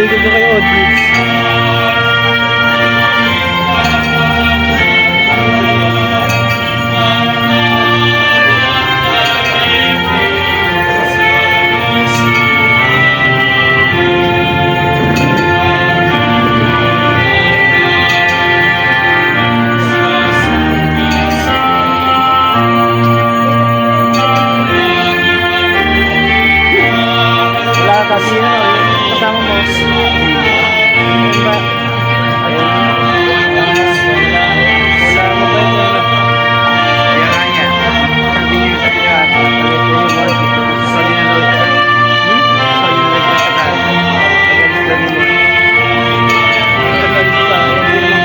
dito kay Audrey. Wala kasi yung kasama mo. Diba? Wala mo ba yun? Kaya nga niya. Sabi niyo sa kanya. Sali na load ka. Sali na load ka sa taas. Tagalis na nila. Tagalis pa. Hindi naman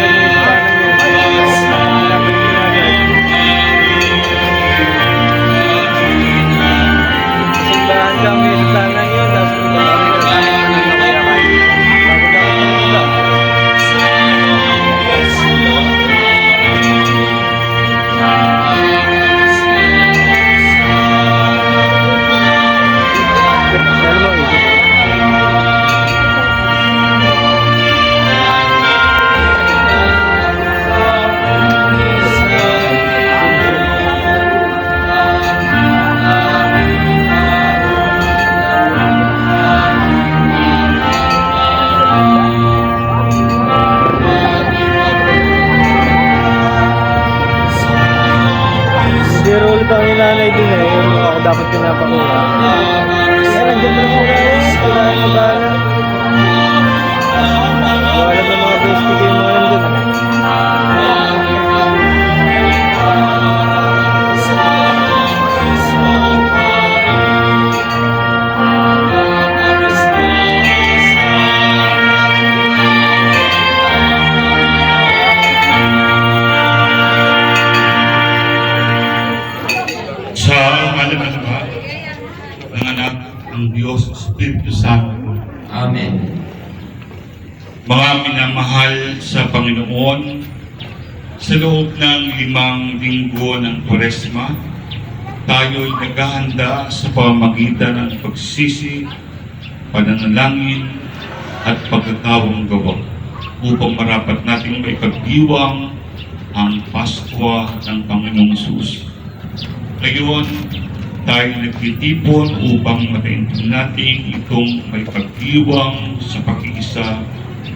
tagalis pa ng yun. Dapat ginagay. Simbahan kami sa tanang yun. Tapos kami kasama ng mga kayakan. Bago na kami nila. Dahil mo, ikot. Zero ulit ang inanay din eh. Ako dapat pinapakula. Yan, nandiyan mo na muna eh. Kailangan mo ba na? Alam ng mga bestie kayo mga nandun. Sa ngalan ng Ama, ng Anak, ng Diyos, Espiritu Santo. Amen. Mga minamahal sa Panginoon, sa loob ng 5 linggo ng Kwaresma, tayo'y naghahanda sa pamamagitan ng pagsisi, pananalangin, at pagkakawang gawa upang marapat nating maipagdiwang ang Paskwa ng Panginoong Hesus. Ngayon, tayo nagtitipon upang mataintin natin itong may pagdiwang sa pakiisa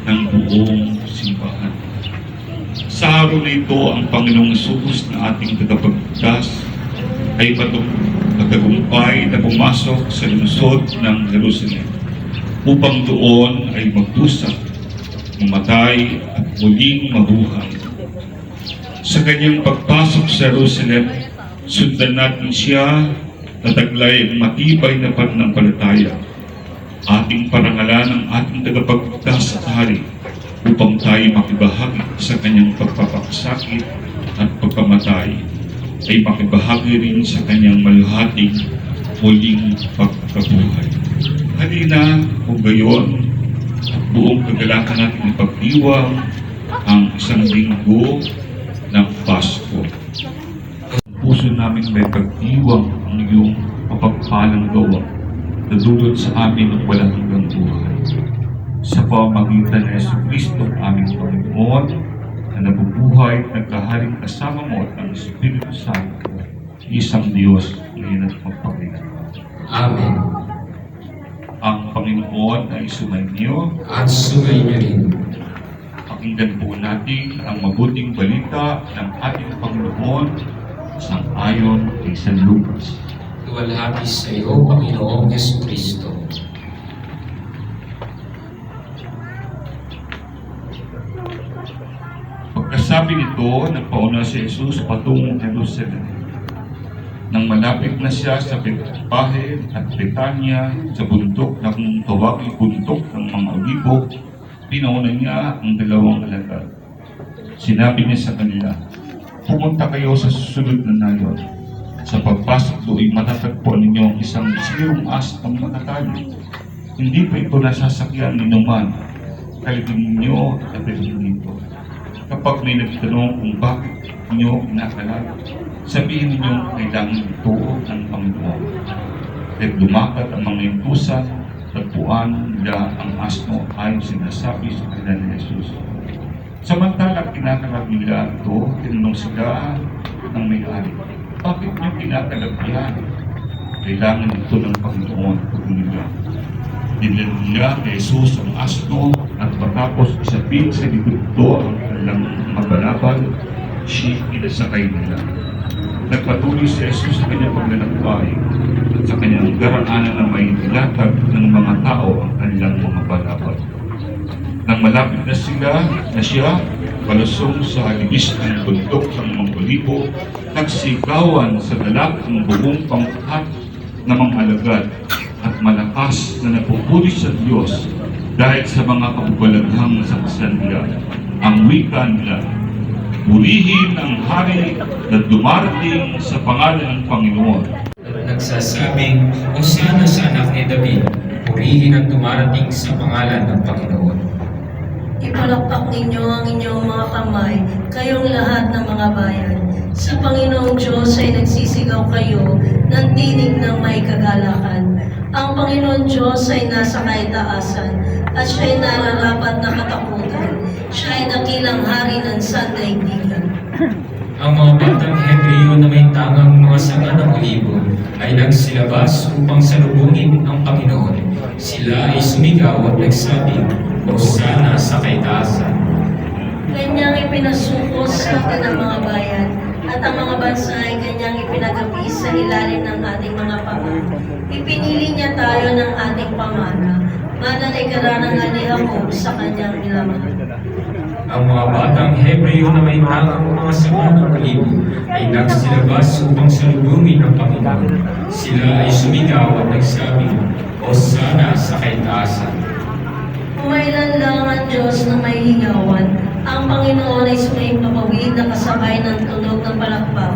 ng buong simbahan. Sa araw na ito, ang Panginoong Hesus na ating tagapagligtas ay matagumpay na pumasok sa lungsod ng Jerusalem upang doon ay magdusa, mamatay at muling mabuhay. Sa kanyang pagpasok sa Jerusalem, sundan natin siya na taglay ang matibay na pananampalataya. Ating parangalan ang ating tagapagligtas at hari upang tayo makibahagi sa kanyang pagpapakasakit at pagkamatay ay makibahagi rin sa kanyang maluhating muling pagkabuhay. Halina kung gayon, buong kagalakan natin ipagdiwang ang 1 linggo ng Pasko. Puso namin may pagdiwang ang iyong mapagpalang gawa na dulot sa amin ng walang hanggang buhay. Sa pamamagitan ng Jesucristo, aming Panginoon, na nabubuhay at nagkaharing kasama mo at ang Espiritu Santo, isang Diyos ngayon at magpakailanman. Amen. Ang Panginoon ay sumainyo. At sumainyo rin. Pakinggan po natin ang mabuting balita ng ating Panginoon sang-ayon kay San Lucas. Luwalhati sa iyo, Panginoong Jesucristo. Pagkasabi nito, nagpauna si Jesus patungong Jerusalem. Nang malapit na siya sa Betfage at Betania sa bundok na kung tawaging bundok ng mga olibo, pinauna niya ang 2 alagad. Sinabi niya sa kanila, pumunta kayo sa susunod na nayon. Sa pagpasok doon, matatagpuan ninyo ang isang sirong asang nakatali. Hindi pa ito nasasakyan ni naman. Kalipin ninyo at kapilin dito. Kapag may nagtanong kung bakit ninyo inakalala, sabihin ninyo kailangan ito ng Panginoon. At lumakat ang mga intusan, tagpuan nila ang asno ayon sinasabi sa kanila ni Jesus. Samantala kinakalap nila ito, tinanong sila ng may-ari, bakit niyo kinakalap yan? Kailangan ito ng Panginoon, sabi nila. Dinala nila kay Jesus ang asno at matapos isapin sa likod ito ang kanilang mabalabal, siya inasakay nila. Nagpatuloy si Jesus sa kanyang paglalakbay at sa kanyang daraanan na may nilatag ng mga tao ang kanilang mga balabal. Nang malapit na siya, palusong sa halibis ng bundok ng Mangkulibo, nagsigawan sa dalak ng buong pangkat na mga alagad at malakas na napupuri sa Diyos dahil sa mga kababalaghang saksiyan nila. Ang wika nila, purihin ang hari na dumarating sa pangalan ng Panginoon. Nagsasabing, Hosana sa anak ni David, purihin ang dumarating sa pangalan ng Panginoon. Ipalakpak ninyo ang inyong mga kamay, kayong lahat ng mga bayan. Sa Panginoong Diyos ay nagsisigaw kayo ng tinig ng may kagalakan. Ang Panginoon Diyos ay nasa kaitaasan at siya'y nararapat na katakutan. Siya ay dakilang hari ng sandaigdigan. Ang mga batang Hebreo na may tangang mga sanga ng olibo ay nagsilabas upang salubungin ang Panginoon. Sila ay sumigaw at nagsabi, Hosana sa kaitaasan. Kanyang ipinasuko sa atin ang mga bayan, at ang mga bansa ay kanyang ipinagapi sa ilalim ng ating mga paa. Ipinili niya tayo ng ating pamana, mananay karanangan ni Jacob sa kanyang nilamang. Ang mga batang Hebreo na may tangang mga sanga ng olibo ay nagsilabas upang salubungin ang Panginoon. Sila ay sumigaw at nagsabi, Hosana sa kaitaasan. Umailan lang ang Diyos na may higawan. Ang Panginoon ay sumaimpapawid na kasabay ng tunog ng palakpak.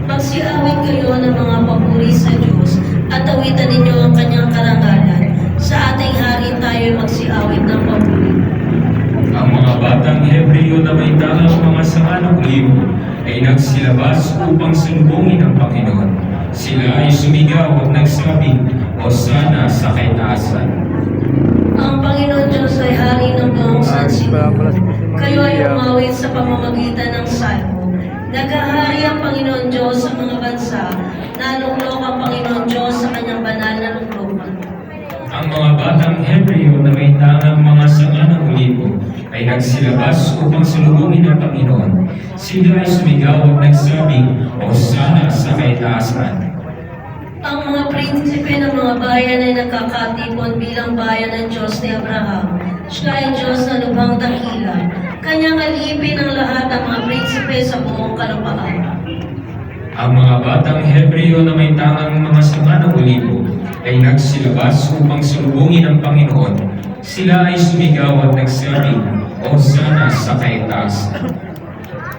Magsiawit kayo ng mga papuri sa Diyos at awitan ninyo ang kanyang karangalan. Sa ating hari tayo magsiawit ng papuri. Ang mga batang Hebreo na may tangang mga sanga ng olibo ay nagsilabas upang salubungin ang Panginoon. Sila ay sumigaw at nagsabi, Hosana sa kaitaasan. Ang Panginoon Diyos ay hari ng buong sansibukan. Kayo ay umawit sa pamamagitan ng salmo. Naghahari ang Panginoon Diyos sa mga bansa. Naluklok ang Panginoon Diyos sa kanyang banal na luklukan. Ang mga batang Hebreo na may tangang mga sanga ng olibo ay nagsilabas upang salubungin ang Panginoon. Sila ay sumigaw at nagsabi, Hosana sa kaitaasan. Ang mga prinsipe ng mga bayan ay nagkakatipon bilang bayan ng Diyos ni Abraham. Siya ay Diyos na lubhang dakila. Kanyang alipin ang lahat ng mga prinsipe sa buong kalupaan. Ang mga batang Hebreo na may tangang mga sanga ng olibo ay nagsilabas upang salubungin ang Panginoon. Sila ay sumigaw at nagsabi, Hosana sa kaitaasan.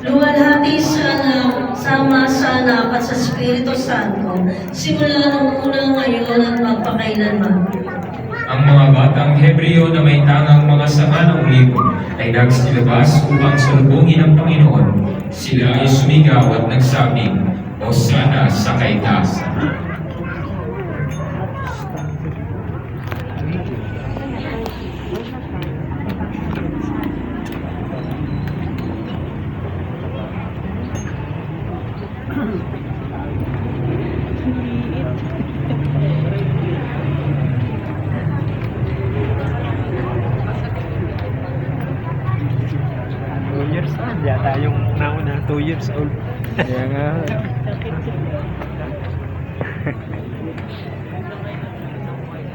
Luwalhati sana, sama sa anak at sa Espiritu Santo, simula nung una ngayon at magpakailanman. Ang mga batang Hebreo na may tangang mga sanga ng olibo ay nagsilabas upang salubungin ang Panginoon. Sila ay sumigaw at nagsabi, Hosana sa kaitaasan. Yata yung nauna, 2 years old. Kaya nga.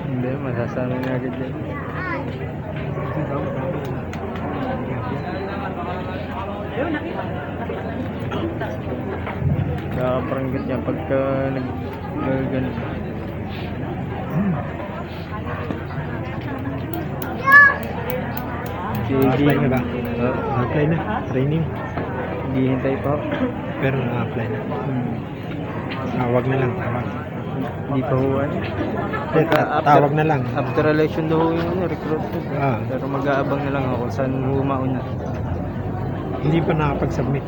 Hindi, masasama na agad yan. Nakaparanggat yan pagka nag-ganun. Apply na ba? Apply na. Training. Hindi hintay pa. Pero na-apply na. Wag na lang. Hindi pa huwan. Tawag na lang. After election daw yung recruitment. Pero mag-aabang na lang ako saan humauna. Hindi pa nakapag-submit.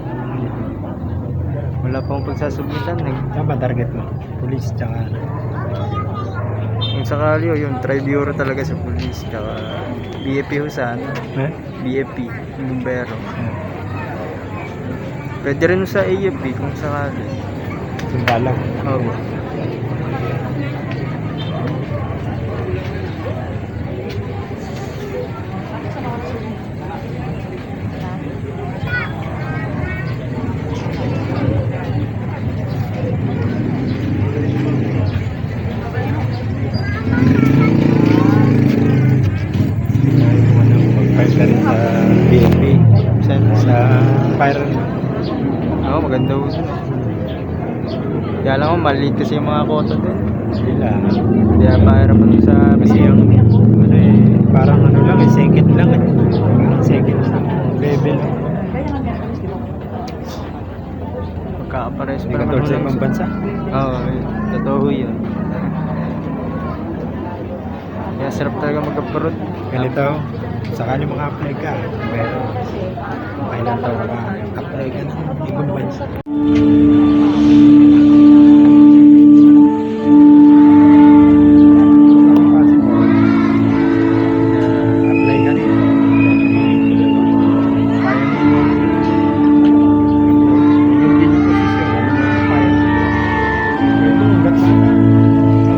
Wala pang pagsasubmitan. Tama target mo. Police tsaka Kung sakali o yun, Tri-Bureau talaga sa police. Tsaka BFP ho sa ano? BFP, yung bumbero. Pwede rin sa AFP kung sakali. Sundalo. Oo. Mag-fire ka rin sa BNP. Sa fire. Oo, maganda ho dun. Kaya lang ko, maliit kasi yung mga kota dun. Sila. Kaya pahirapan sa Kasi yung ano eh, parang ano lang eh, second lang eh. Parang second level. Magkakapares Hindi pa ka naman tulad sa ho ibang lang. bansa. Oo, totoo ho yun. Kaya sarap talaga mag-abroad. Ganito, sakali maka-apply ka, pero kailan taon ka, apply ka ng ibang bansa. Apply ka rin. Yun din yung posisyon. Ito, hanggat bata.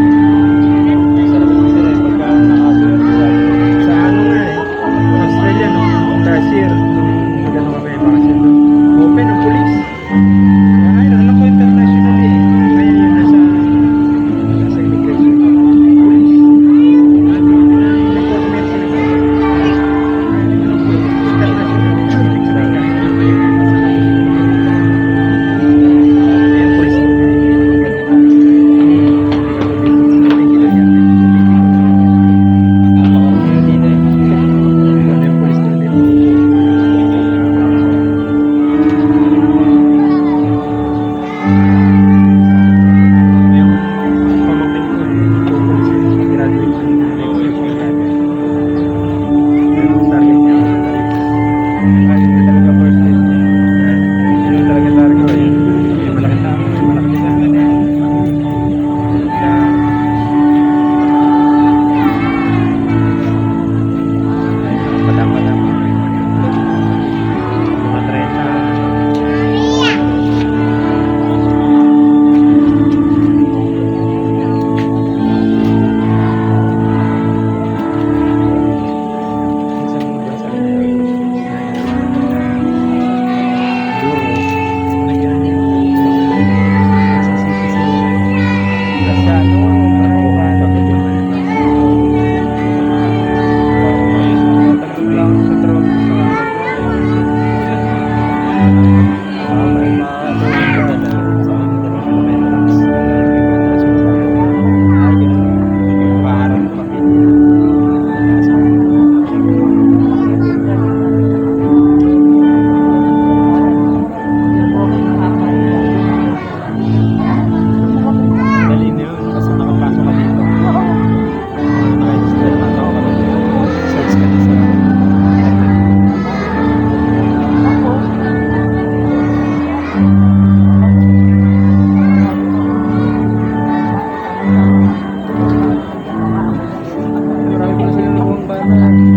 Sarap din sila eh, pagka nakaswerte Sa ano nga eh, Australia no, last year, nung nagano kami bakasyon doon, open ang police. Kaya ngayon, alam ko international eh. Ngayon yun, nasa immigration. Police. Nag-coordinate sila ng international. Ibig sabihin kahit ano pa yung yung police. Dali na yun, kasi nakapasok ka dito. Naka-register na ako ka dito. Search ka na sa internet. Marami pa sila nagawang bata.